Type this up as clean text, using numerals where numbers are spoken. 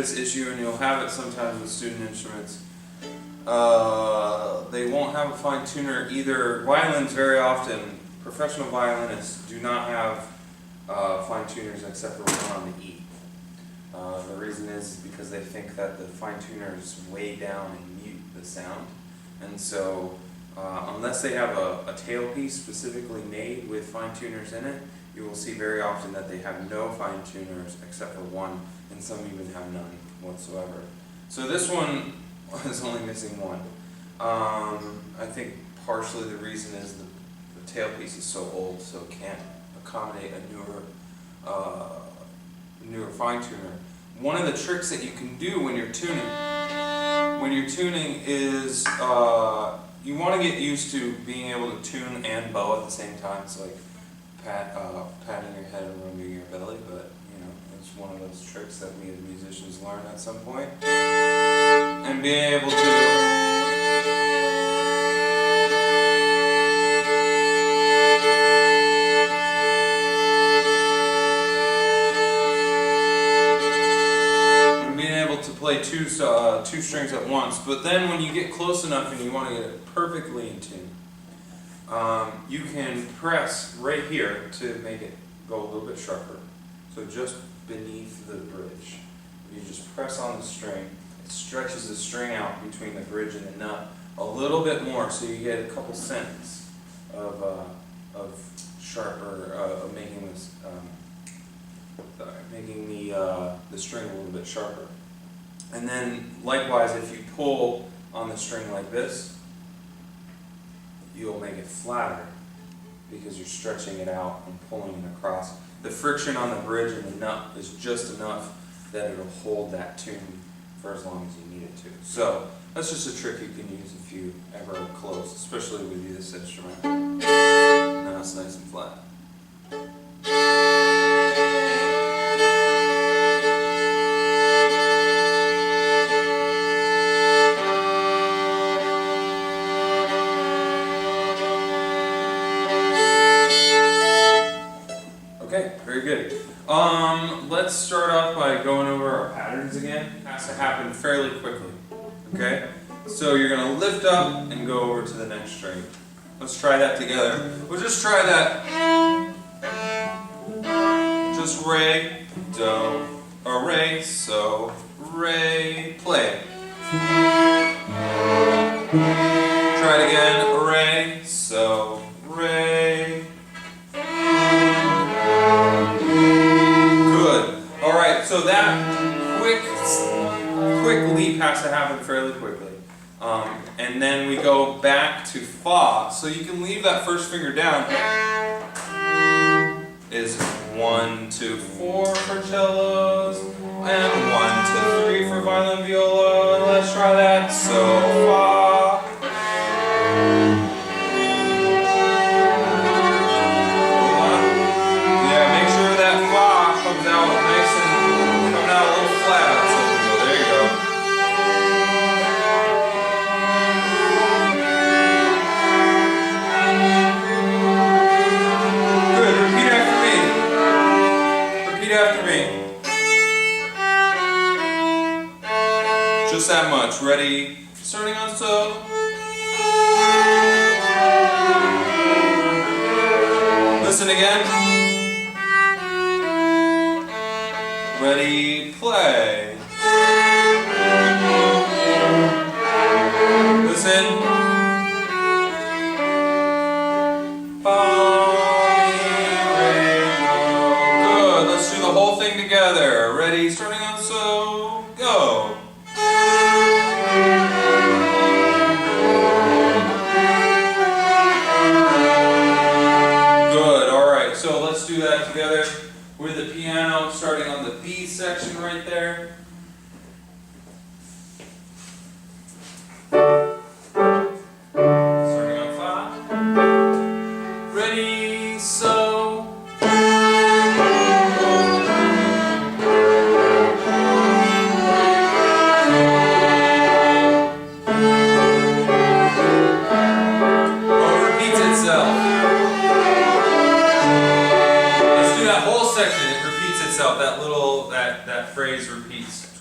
this issue, and you'll have it sometimes with student instruments. They won't have a fine tuner either. Violins very often, professional violinists do not have fine tuners except for one on the E. The reason is because they think that the fine tuner is way down and mute the sound, and so unless they have a tailpiece specifically made with fine tuners in it, you will see very often that they have no fine tuners except for one, and some even have none whatsoever. So this one is only missing one. I think partially the reason is the tailpiece is so old, so it can't accommodate a newer fine tuner. One of the tricks that you can do when you're tuning is you want to get used to being able to tune and bow at the same time. It's like patting your head and rubbing your belly, but you know, it's one of those tricks that we as musicians learn at some point. And being able to play two strings at once, but then when you get close enough and you want to get it perfectly in tune, you can press right here to make it go a little bit sharper. So just beneath the bridge, you just press on the string. It stretches the string out between the bridge and the nut a little bit more, so you get a couple cents of sharper, of making this, making the string a little bit sharper. And then, likewise, if you pull on the string like this, you'll make it flatter because you're stretching it out and pulling it across. The friction on the bridge and the nut is just enough that it'll hold that tune for as long as you need it to. So that's just a trick you can use if you ever are close, especially with this instrument. Now it's nice and flat. Okay, very good. Let's start off by going over our patterns again. It has to happen fairly quickly. Okay? So you're going to lift up and go over to the next string. Let's try that together. We'll just try that. Just re, do, or re, so, re, play. Try it again. Re, so, re. So that quick leap has to happen fairly quickly. And then we go back to fa. So you can leave that first finger down. Is 1, 2, 4 for cellos, and 1, 2, 3 for violin, viola. Let's try that. So fa. Yeah, make sure that fa comes out nice and coming out a little flat. So there you go. Good. Repeat after me. Repeat after me. Just that much. Ready? Starting on so. Listen again. Ready, play. Listen. Good. Let's do the whole thing together. Ready, starting on so, go. Good. All right. So let's do that together with the piano, starting on the B section right there. Starting on fa. Ready, so. Oh, it repeats itself. Let's do that whole section. It repeats itself. That phrase repeats